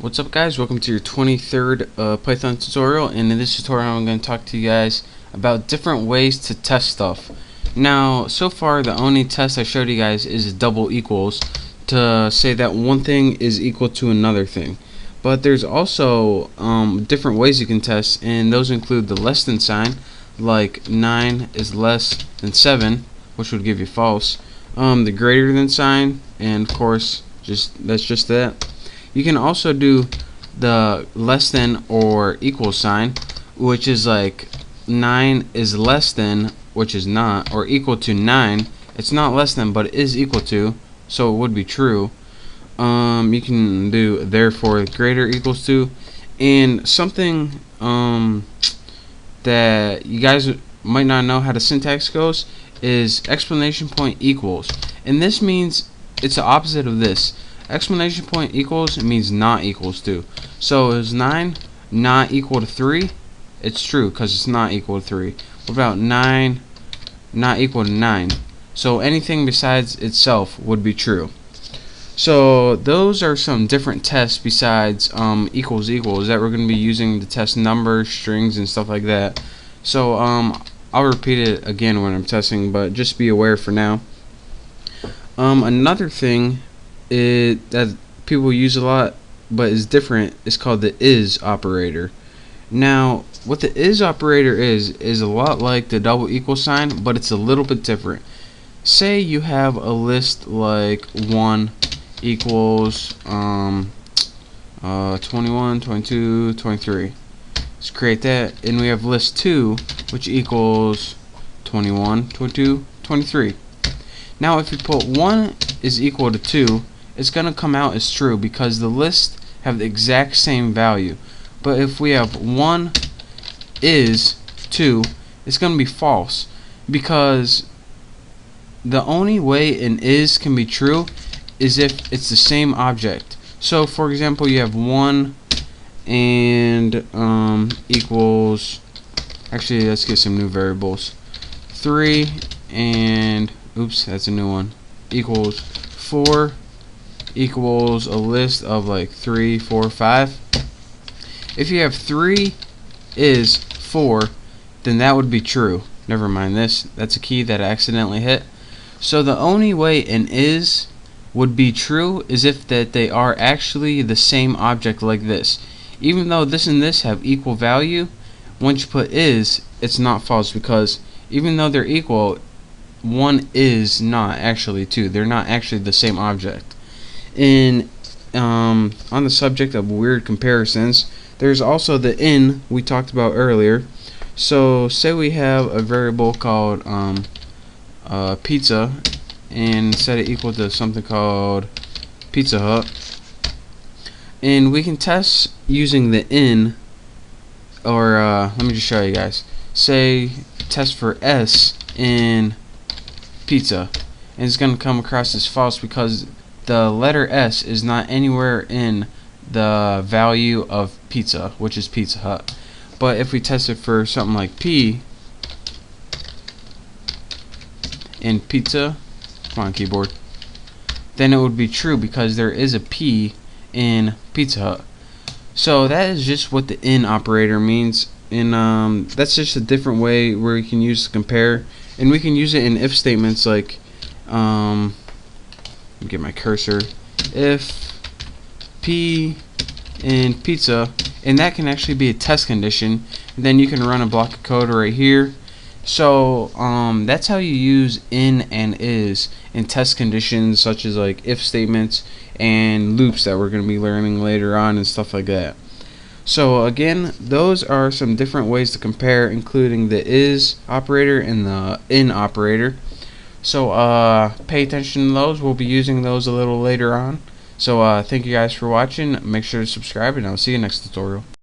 What's up, guys? Welcome to your 23rd Python tutorial, and in this tutorial I'm going to talk to you guys about different ways to test stuff. Now, so far the only test I showed you guys is double equals, to say that one thing is equal to another thing. But there's also different ways you can test, and those include the less than sign, like 9 is less than 7, which would give you false. The greater than sign, and of course that's just that. You can also do the less than or equal sign, which is like 9 is less than, which is not, or equal to 9. It's not less than, but it is equal to, so it would be true. You can do therefore greater equals to, and something that you guys might not know how the syntax goes is exclamation point equals, and this means it's the opposite of this. Exclamation point equals means not equals to. So is 9 not equal to 3? It's true because it's not equal to 3. What about 9 not equal to 9? So anything besides itself would be true. So those are some different tests besides equals equals that we're going to be using to test numbers, strings, and stuff like that. So I'll repeat it again when I'm testing, but just be aware for now. Another thing that people use a lot but is different is called the is operator. Now what the is operator is a lot like the double equal sign, but it's a little bit different. Say you have a list like 1 equals 21, 22, 23. Let's create that, and we have list 2 which equals 21, 22, 23. Now if you put 1 is equal to 2, it's going to come out as true because the lists have the exact same value. But if we have 1 is 2, it's going to be false, because the only way an is can be true is if it's the same object. So for example, you have 1 and equals, actually let's get some new variables, 3 and oops, that's a new one, equals 4 equals a list of like 3, 4, 5. If you have 3 is 4, then that would be true. Never mind this, that's a key that I accidentally hit. So the only way an is would be true is if that they are actually the same object, like this. Even though this and this have equal value, once you put is, it's not false, because even though they're equal, 1 is not actually 2. They're not actually the same object. And on the subject of weird comparisons, there's also the in we talked about earlier. So say we have a variable called pizza, and set it equal to something called Pizza Hut, and we can test using the in, or let me just show you guys. Say test for s in pizza, and it's going to come across as false because the letter S is not anywhere in the value of pizza, which is Pizza Hut. But if we test it for something like P in pizza, come on keyboard, then it would be true because there is a P in Pizza Hut. So that is just what the in operator means, and that's just a different way where we can use to compare, and we can use it in if statements like get my cursor, if P in pizza, and that can actually be a test condition, and then you can run a block of code right here. So that's how you use in and is in test conditions, such as like if statements and loops that we're going to be learning later on and stuff like that. So again, those are some different ways to compare, including the is operator and the in operator. So pay attention to those. We'll be using those a little later on. So thank you guys for watching. Make sure to subscribe, and I'll see you next tutorial.